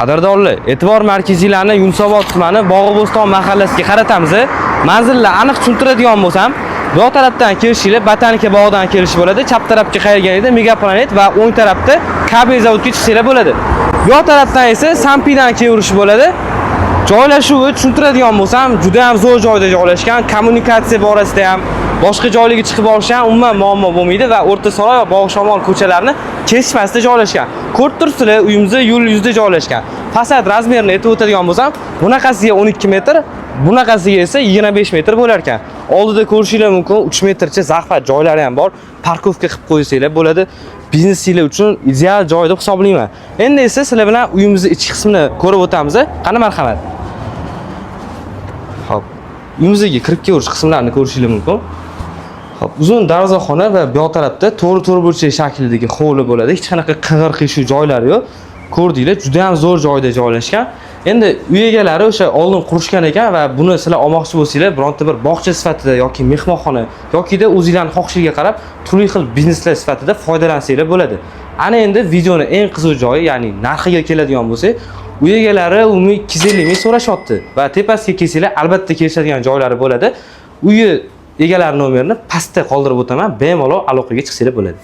Qadrdonlar, e'tibor markazinglarni Yunusobod tumani Bog'iboston mahallasiga qaratamiz. Manzilni aniq tushuntiradigan bo'lsam, bu tarafdan kelishinglar Botanika bog'idan kelish bo'ladi. Chap tarafga qayerganingizda Megaplanet va o'ng tarafda KB zavodga chiqsanglar bo'ladi. Bu tarafdan esa Sampidan kelish bo'ladi. Joylashuvi tushuntiradigan bo'lsam, juda ham zo'r joyda joylashgan. Kommunikatsiya borasida ham boshqa joylarga chiqib olish ham umuman muammo bo'lmaydi va O'rta Saroy va Bog'shamol ko'chalarini kesishmasida joylashgan. Ko'rib turibsizlar, uyimiz yo'l yuzida joylashgan. Fasad razmerini aytib o'tadigan bo'lsam, bunaqasiga 12 metr, bunaqasiga esa 25 metr bo'lar ekan. Oldida ko'rishinglar mumkin, 3 metrcha zahvat joylari ham bor. Parkovka qilib qo'ysanglar bo'ladi. Biznesinglar uchun ideal joy deb hisoblayman. Endi esa sizlar bilan uyimizning ichki qismini ko'rib o'tamiz. Qani marhamat. Xo'p, uyimizga kirib kelish qismlarini ko'rishinglar mumkin. Xo'p, uzun darvozaxona va bu tarafda to'g'ri burchak shaklidagi hovli bo'ladi. Hech qanaqa qing'ir-qiyshuv joylari yo'q. Ko'rdinglar, juda ham zo'r joyda joylashgan. Endi uy egalari o'sha oldin qurishgan ekan va buni sizlar olmoqchi bo'lsanglar, bironta bir bog'cha sifatida yoki mehmonxona yokida o'zingizlarning xohishiga qarab turli xil bizneslar sifatida foydalansanglar bo'ladi. Ana endi videoni eng qiziq joyi, ya'ni narxiga keladigan bo'lsak, uy egalari umumiy 250 ming so'rashyapti va tepasiga kelsanglar albatta kelishadigan joylari bo'ladi. Uyi egalari nomerini pastda qoldirib o'taman, bemalol aloqaga chiqsanglar bo'ladi.